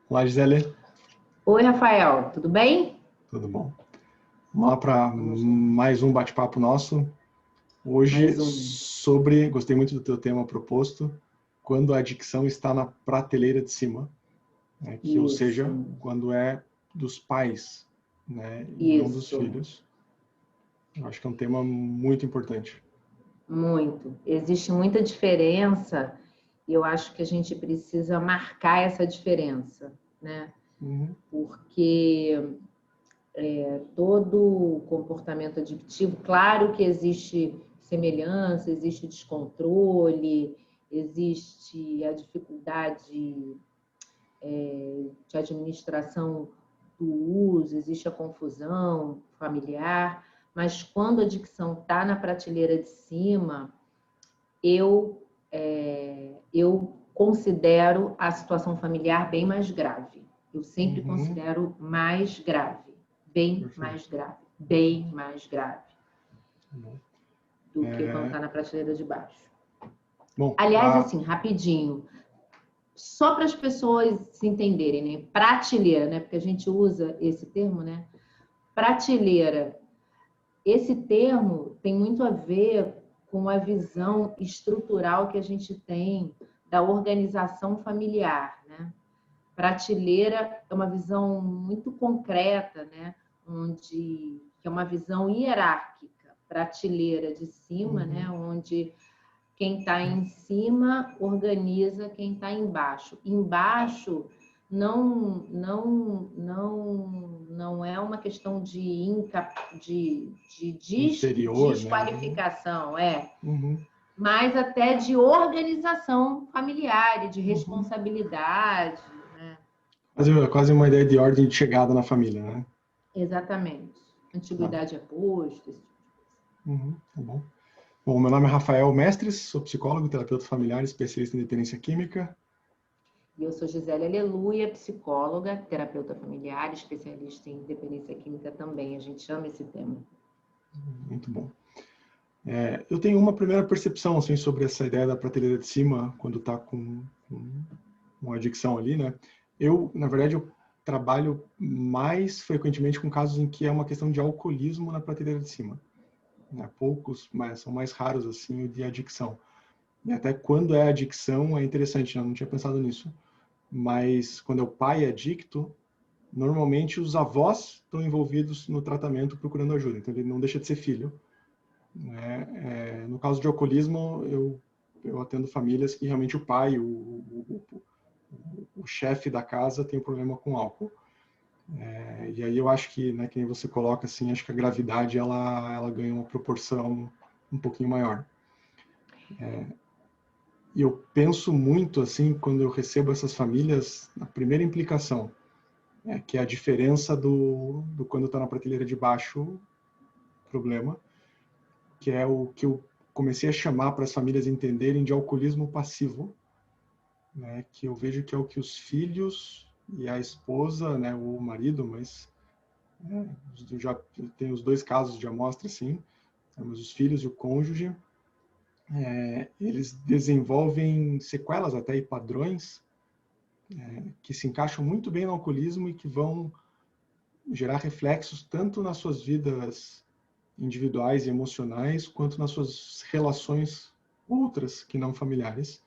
Olá, Gisele. Oi, Rafael, tudo bem? Tudo bom? Vamos lá para Vamos lá. mais um bate-papo nosso. Hoje Mais um. gostei muito do teu tema proposto, quando a adicção está na prateleira de cima, né? Ou Isso, seja, quando é dos pais, né? E não dos isso, filhos. Eu acho que é um tema muito importante. muito. Existe muita diferença e eu acho que a gente precisa marcar essa diferença, né? Uhum, Porque todo comportamento adictivo, claro que existe semelhança, existe descontrole, existe a dificuldade de administração do uso, existe a confusão familiar, mas quando a adicção está na prateleira de cima, eu considero a situação familiar bem mais grave. Eu sempre uhum, considero mais grave, bem perfeito. mais grave, bem mais grave Tá bom. do que quando está na prateleira de baixo. Bom, Aliás, assim, rapidinho, só para as pessoas se entenderem, né? Prateleira, né? Porque a gente usa esse termo, né? Prateleira. Esse termo tem muito a ver com a visão estrutural que a gente tem da organização familiar, né? Prateleira é uma visão muito concreta, né? Onde que é uma visão hierárquica. Prateleira de cima, né? uhum, Onde quem está em cima organiza quem está embaixo. Embaixo não é uma questão de inferior, né? desqualificação, Uhum, mas até de organização familiar e de uhum. responsabilidade, né? Quase uma ideia de ordem de chegada na família, né? Exatamente. Tá. Antiguidade é posto, esse tipo de coisa. Uhum, tá bom. Bom, meu nome é Rafael Mestres, sou psicólogo, terapeuta familiar, especialista em dependência química. E eu sou Gisele Aleluia, psicóloga, terapeuta familiar, especialista em dependência química também. A gente ama esse tema. Muito bom. Eu tenho uma primeira percepção assim, sobre essa ideia da prateleira de cima, quando está com uma adicção ali, né? Na verdade, eu trabalho mais frequentemente com casos em que é uma questão de alcoolismo na prateleira de cima. Né? Poucos, mas são mais raros assim, o de adicção. E até quando é adicção é interessante, né? Eu não tinha pensado nisso. Mas quando é o pai adicto, normalmente os avós estão envolvidos no tratamento procurando ajuda, então ele não deixa de ser filho. Né? No caso de alcoolismo, eu atendo famílias que realmente o pai, o chefe da casa tem um problema com álcool. E aí eu acho que, né, que nem você coloca assim, acho que a gravidade ela ganha uma proporção um pouquinho maior. E eu penso muito assim, quando eu recebo essas famílias, na primeira implicação, que é a diferença do quando está na prateleira de baixo, problema, que é o que eu comecei a chamar para as famílias entenderem de alcoolismo passivo, né, que eu vejo que é o que os filhos e a esposa, né, ou o marido, mas eu já tenho os dois casos de amostra, sim, mas os filhos e o cônjuge, eles desenvolvem sequelas até e padrões que se encaixam muito bem no alcoolismo e que vão gerar reflexos tanto nas suas vidas individuais e emocionais, quanto nas suas relações outras que não familiares,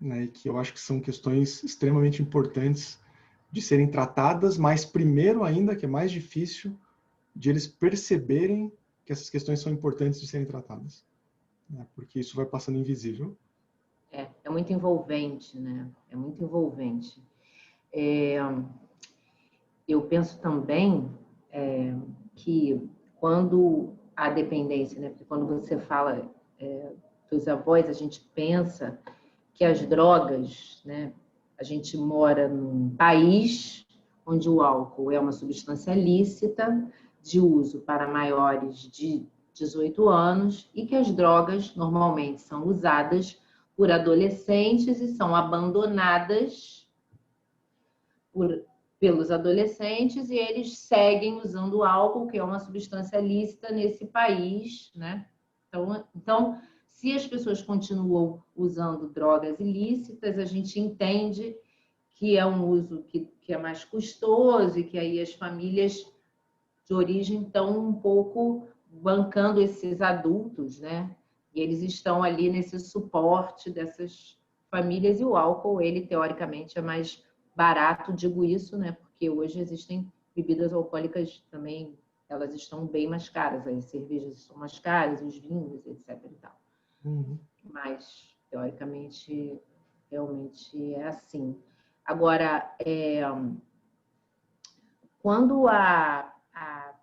né, e que eu acho que são questões extremamente importantes de serem tratadas, mas primeiro ainda, que é mais difícil, de eles perceberem que essas questões são importantes de serem tratadas, né, porque isso vai passando invisível. É muito envolvente, né? É muito envolvente. É, eu penso também que quando a dependência, né? Porque quando você fala dos avós, a gente pensa que as drogas, né? A gente mora num país onde o álcool é uma substância lícita de uso para maiores de 18 anos e que as drogas normalmente são usadas por adolescentes e são abandonadas por, pelos adolescentes e eles seguem usando álcool, que é uma substância lícita nesse país, né? Então, se as pessoas continuam usando drogas ilícitas, a gente entende que é um uso que é mais custoso e que aí as famílias de origem estão um pouco bancando esses adultos, né? E eles estão ali nesse suporte dessas famílias, e o álcool, ele teoricamente é mais barato, digo isso, né? Porque hoje existem bebidas alcoólicas também, elas estão bem mais caras, as cervejas são mais caras, os vinhos, etc. e tal. Mas, teoricamente, realmente é assim. Agora, quando a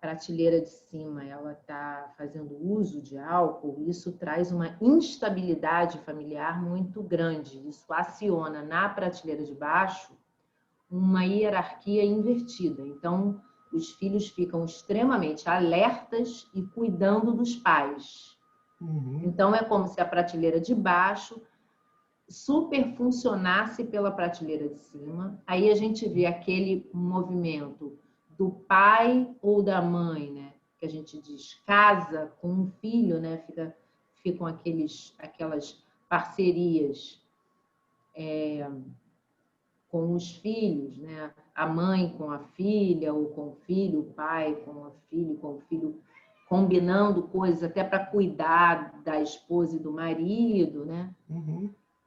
prateleira de cima ela está fazendo uso de álcool, isso traz uma instabilidade familiar muito grande. Isso aciona na prateleira de baixo uma hierarquia invertida. Então, os filhos ficam extremamente alertas e cuidando dos pais. Então, é como se a prateleira de baixo superfuncionasse pela prateleira de cima. Aí a gente vê aquele movimento do pai ou da mãe, né? Que a gente diz casa com um filho, né? Ficam aquelas parcerias com os filhos, né? A mãe com a filha, ou com o filho, o pai com a filha, com o filho, combinando coisas até para cuidar da esposa e do marido, né?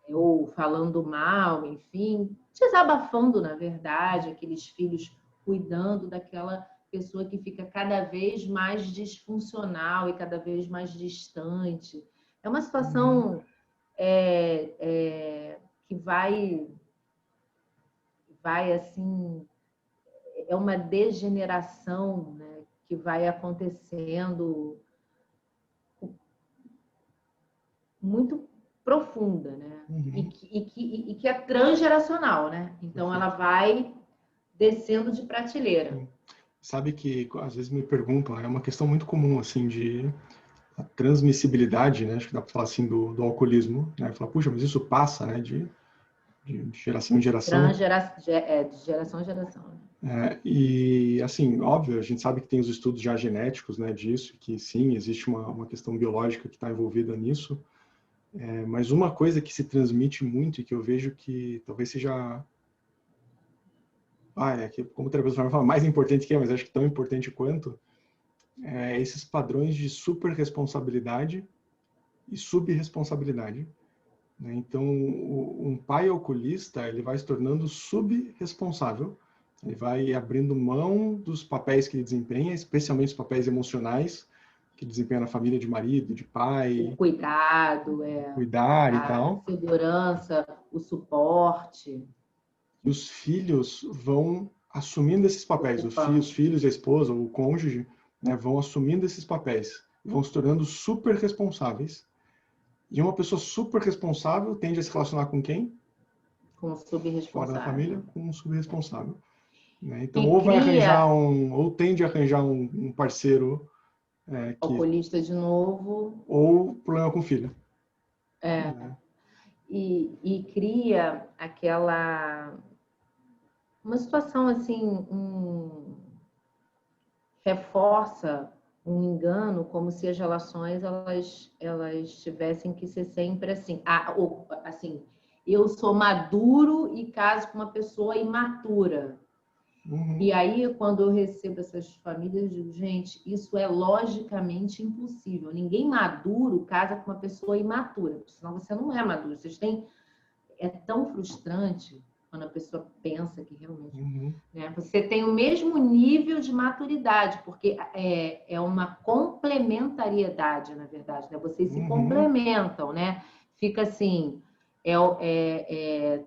Ou falando mal, enfim, desabafando, na verdade, aqueles filhos cuidando daquela pessoa que fica cada vez mais disfuncional e cada vez mais distante. É uma situação que vai assim, é uma degeneração, né, que vai acontecendo muito profunda, né? E que é transgeracional, né? Então ela vai descendo de prateleira. Sabe que às vezes me perguntam, é uma questão muito comum assim de transmissibilidade, né? Acho que dá para falar assim do alcoolismo, né? Falar, puxa, mas isso passa, né? De geração em geração. De geração em geração. E assim, óbvio, a gente sabe que tem os estudos já genéticos, né? Disso, que sim, existe uma questão biológica que está envolvida nisso. Mas uma coisa que se transmite muito e que eu vejo que talvez seja, que como terapeuta fala, mais importante que mas acho que tão importante quanto, esses padrões de superresponsabilidade e subresponsabilidade. Né? Então, um pai alcoolista, ele vai se tornando subresponsável, ele vai abrindo mão dos papéis que ele desempenha, especialmente os papéis emocionais, que desempenha na família de marido, de pai. O cuidado, cuidar e tal. A segurança, o suporte. E os filhos vão assumindo esses papéis. Os filhos, a esposa, o cônjuge, né, vão assumindo esses papéis. Vão se tornando super responsáveis. E uma pessoa super responsável tende a se relacionar com quem? Com o subresponsável. Fora da família, com um subresponsável. Né? Então, ou tende a arranjar um parceiro alcoolista de novo. Ou problema com o filho. E cria uma situação assim, reforça um engano, como se as relações elas tivessem que ser sempre assim. Assim, eu sou maduro e caso com uma pessoa imatura. E aí, quando eu recebo essas famílias, eu digo, gente, isso é logicamente impossível. Ninguém maduro casa com uma pessoa imatura, senão você não é maduro. É tão frustrante quando a pessoa pensa que realmente... Né, você tem o mesmo nível de maturidade, porque é uma complementariedade, na verdade. Né? Vocês se complementam, né? Fica assim,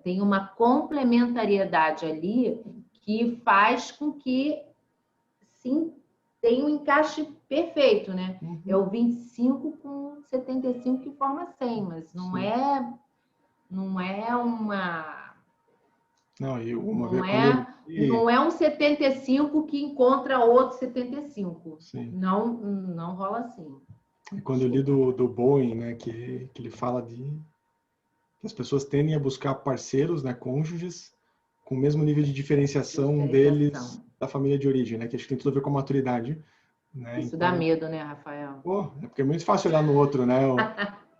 tem uma complementariedade ali que faz com que, sim, tenha um encaixe perfeito, né? É o 25 com 75 que forma 100, mas não é uma... Não é um 75 que encontra outro 75. Sim. Não rola assim. Quando eu li do Bowen, né, que ele fala que as pessoas tendem a buscar parceiros, né, cônjuges, com o mesmo nível de diferenciação deles da família de origem, né? Que acho que tem tudo a ver com a maturidade. Né? Isso então, dá medo, né, Rafael? É porque é muito fácil olhar no outro, né?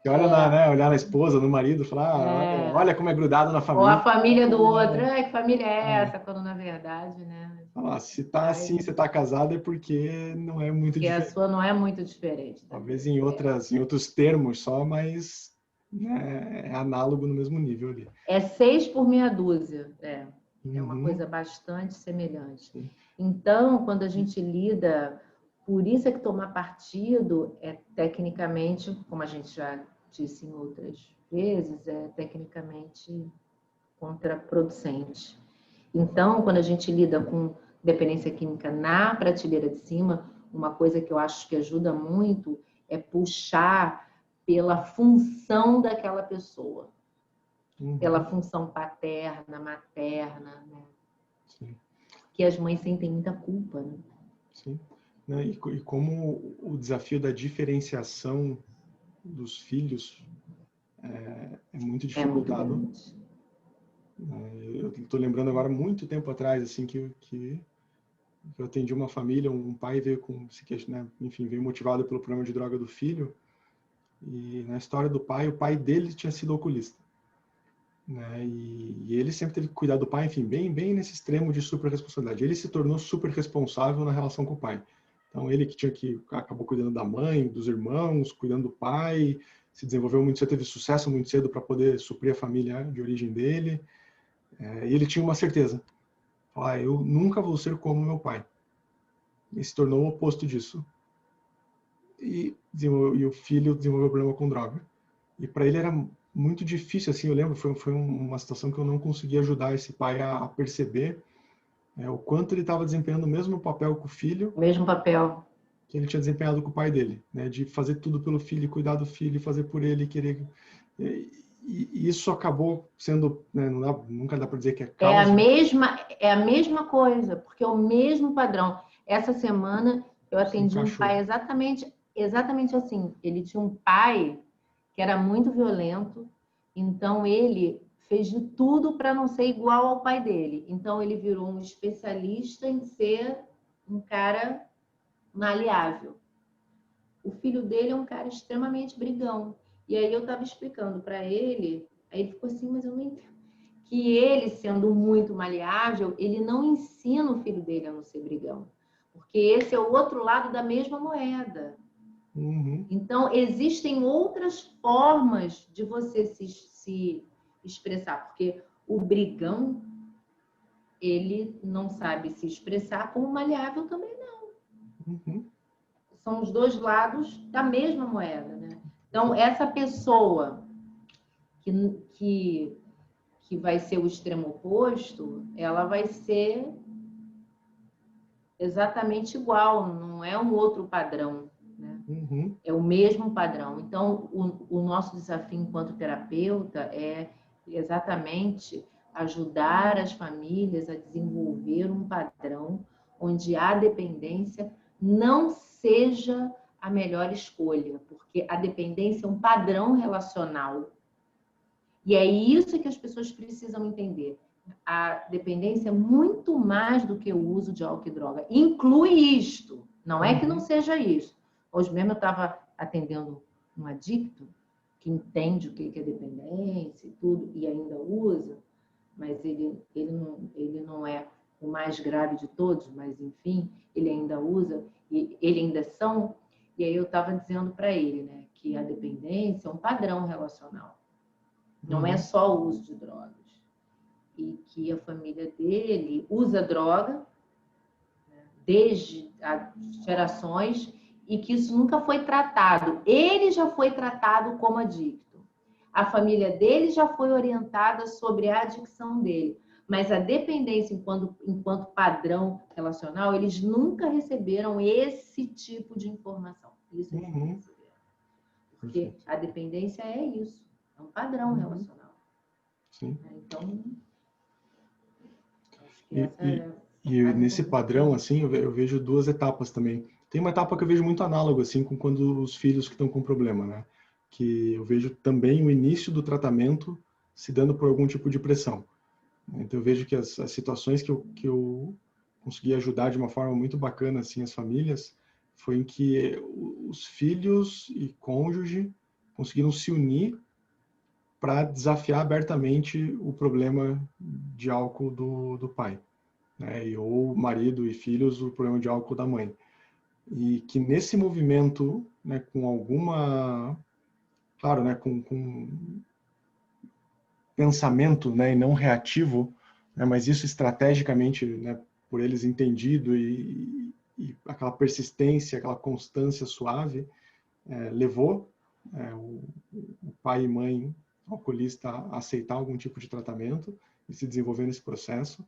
Que olha né, olhar na esposa, no marido, falar, olha como é grudado na Ou a família. família do outro, que família é essa? Quando na verdade, né? Falar, se tá assim, você tá casado é porque não é muito Porque a diferente. sua não é muito diferente da Talvez dele. em outros termos só, mas né, é análogo no mesmo nível ali. É 6 por meia dúzia. É uma Uhum. coisa bastante semelhante. Sim. Então, quando a gente lida, por isso é que tomar partido é tecnicamente, como a gente já disse em outras vezes, é tecnicamente contraproducente. Então, quando a gente lida com dependência química na prateleira de cima, uma coisa que eu acho que ajuda muito é puxar pela função daquela pessoa, pela função paterna, materna, né? Sim. Que as mães sentem muita culpa, né? Sim. E como o desafio da diferenciação dos filhos é muito É muito dificultado. grande. Eu estou lembrando agora, muito tempo atrás, assim, que eu atendi uma família, um pai veio com, né, enfim, veio motivado pelo problema de droga do filho, e na história do pai, o pai dele tinha sido oculista. Né? E ele sempre teve que cuidar do pai, enfim, bem nesse extremo de super responsabilidade. Ele se tornou super responsável na relação com o pai. Então ele que acabou cuidando da mãe, dos irmãos, cuidando do pai, se desenvolveu muito cedo, teve sucesso muito cedo para poder suprir a família de origem dele. E ele tinha uma certeza: eu nunca vou ser como meu pai. E se tornou o oposto disso. E o filho desenvolveu problema com droga. E para ele era muito difícil, assim, eu lembro, foi uma situação que eu não conseguia ajudar esse pai a perceber o quanto ele estava desempenhando o mesmo papel com o filho O mesmo papel. que ele tinha desempenhado com o pai dele, né? De fazer tudo pelo filho, cuidar do filho, fazer por ele, querer... E isso acabou sendo, né, nunca dá para dizer que é causa. É a mesma coisa, porque é o mesmo padrão. Essa semana eu Se atendi um encaixou. pai exatamente assim. Ele tinha um pai que era muito violento, então ele fez de tudo para não ser igual ao pai dele. Então ele virou um especialista em ser um cara maleável. O filho dele é um cara extremamente brigão. E aí eu estava explicando para ele, aí ele ficou assim, mas eu não entendo. Que ele, sendo muito maleável, ele não ensina o filho dele a não ser brigão. Porque esse é o outro lado da mesma moeda. Uhum. Então, existem outras formas de você se expressar. Porque o brigão, ele não sabe se expressar, como o maleável também não. Uhum. São os dois lados da mesma moeda, né? Então, essa pessoa que vai ser o extremo oposto, ela vai ser exatamente igual, não é um outro padrão, né? Uhum. É o mesmo padrão. Então, o nosso desafio enquanto terapeuta é exatamente ajudar as famílias a desenvolver um padrão onde a dependência não seja a melhor escolha, porque a dependência é um padrão relacional. E é isso que as pessoas precisam entender. A dependência é muito mais do que o uso de álcool e droga. Inclui isto. Não é que não seja isso. Hoje mesmo eu estava atendendo um adicto que entende o que é dependência e tudo, e ainda usa, mas ele não é o mais grave de todos, mas enfim, ele ainda usa, e ele ainda são. E aí eu estava dizendo para ele, né, que a dependência é um padrão relacional. Não é só o uso de drogas. E que a família dele usa droga, né, desde gerações, e que isso nunca foi tratado. Ele já foi tratado como adicto. A família dele já foi orientada sobre a adicção dele. Mas a dependência enquanto padrão relacional, eles nunca receberam esse tipo de informação. Isso eles não receberam. Porque a dependência é isso. É um padrão relacional. Sim. Então, acho que essa E, é e a nesse padrão, assim, eu vejo duas etapas também. Tem uma etapa que eu vejo muito análogo, assim, com quando os filhos que estão com problema, né? Que eu vejo também o início do tratamento se dando por algum tipo de pressão. Então eu vejo que as situações que eu consegui ajudar de uma forma muito bacana, assim, as famílias, foi em que os filhos e cônjuge conseguiram se unir para desafiar abertamente o problema de álcool do pai, né? Ou marido e filhos, o problema de álcool da mãe. E que nesse movimento, né, com alguma, claro, né, com pensamento, né, e não reativo, né, mas isso estrategicamente, né, por eles entendido e aquela persistência, aquela constância suave, levou o pai e mãe alcoolista a aceitar algum tipo de tratamento e se desenvolver nesse processo.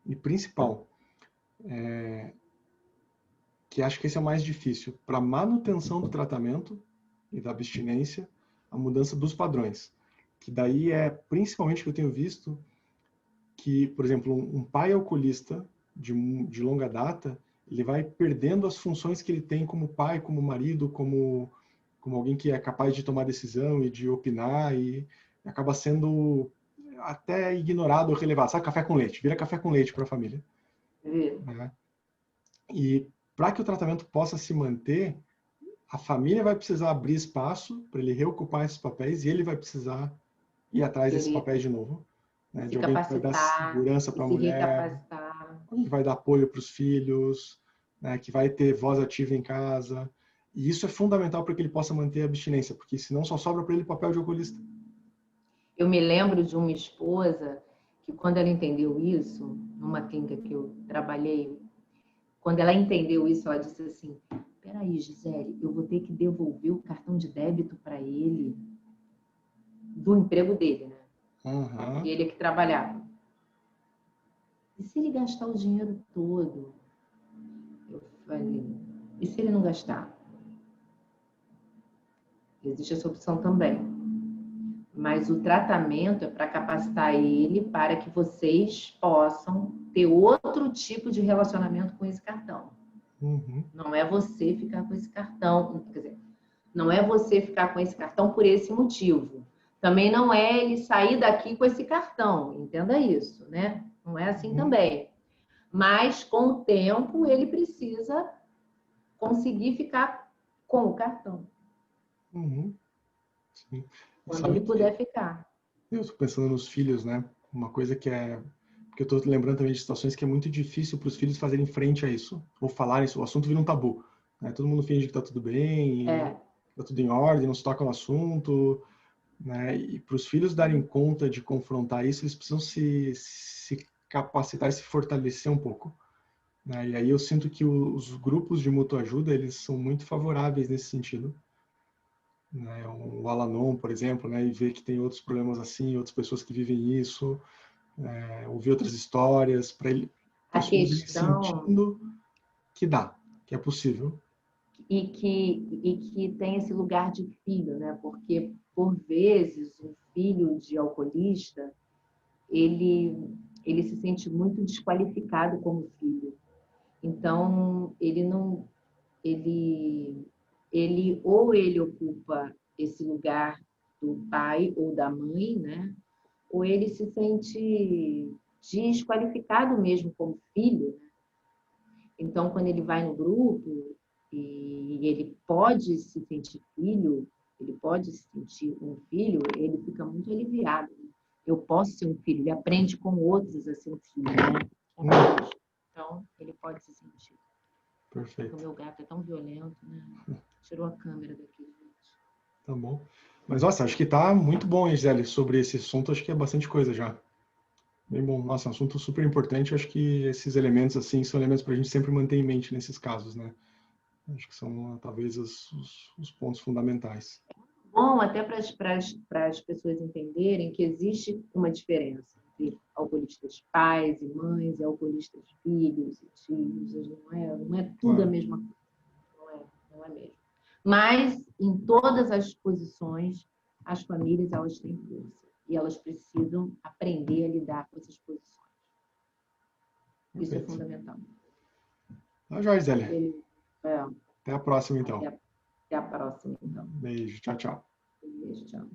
E principal, que acho que esse é o mais difícil, para manutenção do tratamento e da abstinência, a mudança dos padrões. Que daí é principalmente que eu tenho visto que, por exemplo, um pai alcoolista de longa data, ele vai perdendo as funções que ele tem como pai, como marido, como alguém que é capaz de tomar decisão e de opinar, e acaba sendo até ignorado ou relevado. Sabe, café com leite, vira café com leite para a família. Né? E para que o tratamento possa se manter, a família vai precisar abrir espaço para ele reocupar esses papéis e ele vai precisar ir atrás desses papéis de novo. Né? De alguém que vai dar segurança para a mulher, que vai dar apoio para os filhos, né? Que vai ter voz ativa em casa. E isso é fundamental para que ele possa manter a abstinência, porque senão só sobra para ele papel de alcoolista. Eu me lembro de uma esposa que, quando ela entendeu isso, numa clínica que eu trabalhei, quando ela entendeu isso, ela disse assim: peraí, Gisele, eu vou ter que devolver o cartão de débito para ele do emprego dele, né? Uhum. E ele que trabalhava. E se ele gastar o dinheiro todo? Eu falei, e se ele não gastar? Existe essa opção também. Mas o tratamento é para capacitar ele para que vocês possam ter outro tipo de relacionamento com esse cartão. Uhum. Não é você ficar com esse cartão, quer dizer, não é você ficar com esse cartão por esse motivo. Também não é ele sair daqui com esse cartão, entenda isso, né? Não é assim também. Mas, com o tempo, ele precisa conseguir ficar com o cartão. Uhum. Sim. Quando ele puder ficar. Eu estou pensando nos filhos, né? Uma coisa que é... Porque eu estou lembrando também de situações que é muito difícil para os filhos fazerem frente a isso, ou falarem isso, o assunto vira um tabu. Né? Todo mundo finge que está tudo bem, está tudo em ordem, não se toca no assunto. Né? E para os filhos darem conta de confrontar isso, eles precisam se capacitar e se fortalecer um pouco. Né? E aí eu sinto que os grupos de mútua ajuda, eles são muito favoráveis nesse sentido. Né? O Al-Anon, por exemplo, né? E ver que tem outros problemas assim, outras pessoas que vivem isso, ouvir outras histórias, para os filhos irem sentindo que dá, que é possível. E que tem esse lugar de filho, né? Porque, por vezes, um filho de alcoolista, ele se sente muito desqualificado como filho. Então, ou ele ocupa esse lugar do pai ou da mãe, né? Ou ele se sente desqualificado mesmo como filho, né? Então, quando ele vai no grupo e ele pode se sentir filho, ele pode se sentir um filho, ele fica muito aliviado. Eu posso ser um filho, ele aprende com outros a ser um filho, né? Então, ele pode se sentir. Perfeito. O meu gato é tão violento, né? Tirou a câmera daqui, gente. Tá bom. Mas, nossa, acho que tá muito bom, Gisele, sobre esse assunto. Acho que é bastante coisa já. Bem bom. Nossa, um assunto super importante. Acho que esses elementos, assim, são elementos para a gente sempre manter em mente nesses casos, né? Acho que são, talvez, os pontos fundamentais. Bom, até para as pessoas entenderem que existe uma diferença entre alcoolistas pais e mães e alcoolistas filhos e tios. Não é tudo a mesma coisa. Não é mesmo. Mas, em todas as posições, as famílias elas têm força. E elas precisam aprender a lidar com essas posições. Isso Perfeito. é fundamental. Tá, joia, Gisele. Até a próxima, então. Até a próxima, então. Beijo. Tchau, tchau. Beijo, tchau.